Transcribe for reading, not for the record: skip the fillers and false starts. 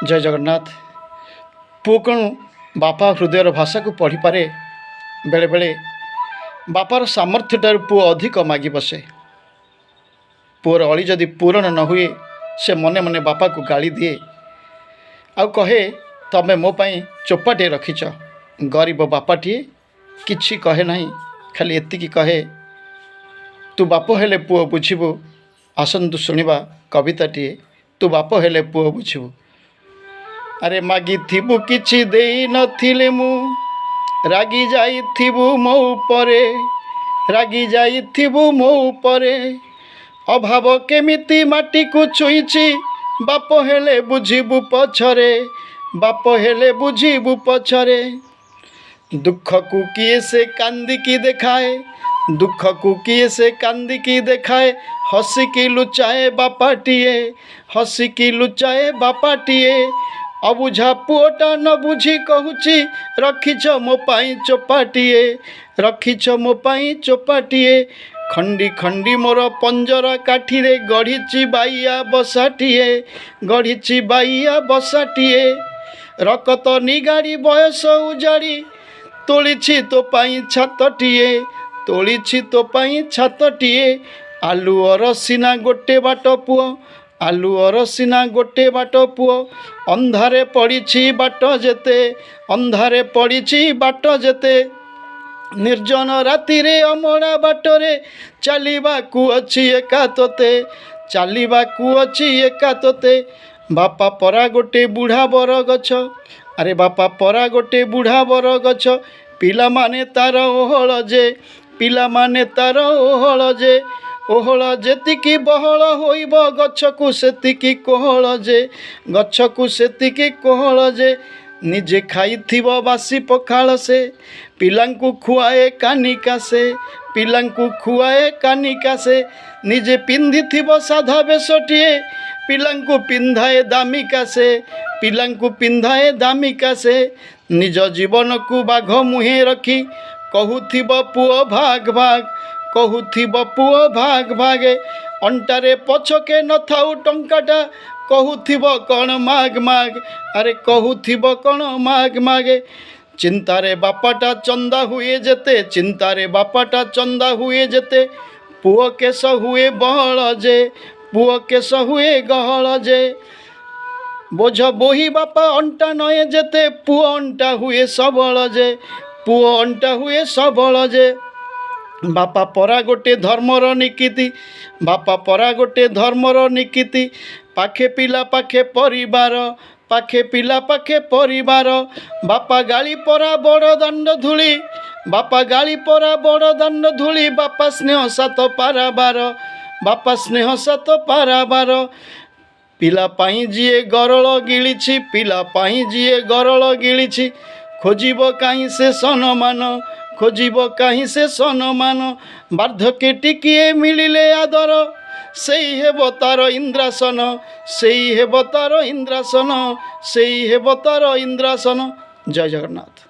जय जगन्नाथ। पुओ कौन बापा हृदयर भाषा को पढ़ी पारे बेले बेले बापार सामर्थ्य ठार पुओ अधिक मागी बसे। पुओर अली जदि पूरण न हुए से मने मने बापा को गाली दिए आउ कहे तमे मो पाई चोपाटे रखिच। गरीब बापाटे किछि कहे नहीं, खाली एतिकी कहे तू बाप हेले पुओ बुझिबु। आसन्तु शुणिबा कविताटे तू बाप हेले पुओ बुझिबु। अरे मागी थिबु किछि देई नथिले मु, रागी जाइथिबु मो उपरे, रागी जाइथिबु मो उपरे। अभाव केमिति माटी को छुईछि, बाप हेले बुझिबु पछरे, बाप हेले बुझिबु पछरे। दुख को किए से कांदिकी देखाए, दुख को किए से कांदिकी देखाए। हसी की लुचाए बापाटिए, हसी की लुचाए बापाटिए। अबुझा पुओटा न बुझी कहूची, रखिछ मो पाई चोपाटिए, रखिछ मो पाई चोपाटिए। खंडी खंडी मोर पंजरा काठीरे गढ़ीची बाइया बसाटिए, गढ़ीची बाइया बसाटिए। रकत निगाड़ी बयस उजाड़ी, तोलिछि तो पाई छातटिए, तोलिछि तो पाई छातटिए। आलुअर सिना गोटे बाट पुओ, आलुअर सिना गोटे बाट पुओ। अंधारे पड़िछि बाट जेते, अंधारे पड़िछि बाट जेते। निर्जन राति रे अमड़ा बाटरे, चलिबाकू अछि एका तोते, चलिबाकू अछि एका तोते। बापा परा गोटे बुढ़ा बर गछ, अरे बापा परा गोटे बुढ़ा बर गछ। पिला माने तार ओहळ जे, पिला माने तार ओहळ जे। ओहळ जेतिकी बहळ होइब, गछकू सेतिकी कोहळ जे, गछकू सेतिकी कोहळ जे। निजे खाइथिब बासी पखाळ से, पिलांकू खुआए कानिका से, पिलांकू खुआए कानिका से। निजे पिंधिथिब साधा बेशटिए, पिलांकू पिंधाए दामिका से, पिलांकू पिंधाए दामिका से। निज जीवन को बाघ मुहे रखी, कहूथिब पुओ भाग भाग, कहूथिब पुओ भाग भागे। अंटारे पछके न थाउ टंकाटा, कहूथिब कौन माग माग, अरे कहूथिब कौन माग मागे। चिंतारे बापाटा चंदा हुए जेते, चिंतारे बापाटा चंदा हुए जेते। पुओ केस हुए बहळ जे, पुओ केस हुए गहळ जे। बोझ बोही बापा अंटा नए जेते, पुओ अंटा हुए सबळ जे, पुओ अंटा हुए सबळ जे। बापा परा गोटे धर्मर निकिति, बापा परा गोटे धर्मर निकिति। पाखे पिला पाखे परिवार, पाखे पिला पाखे परिवार। बापा गाली परा बड़ दांड धूली, बापा गाली परा बड़ दांड धूली। बापा स्नेह सात पाराबार, बापा स्नेह सात पाराबार। पिला पाई जिए गरल गिलिछि, पिला पाई जिए गरल गिलिछि। खोजिब काहीं से सनमान, खोजिब काहीं से सनमान। बार्धक्य टिकिए मिलिले आदर, सेई हेब तार इंद्रासन, सेई हेब तार इंद्रासन, सेई हेब तार इंद्रासन। जय जगन्नाथ।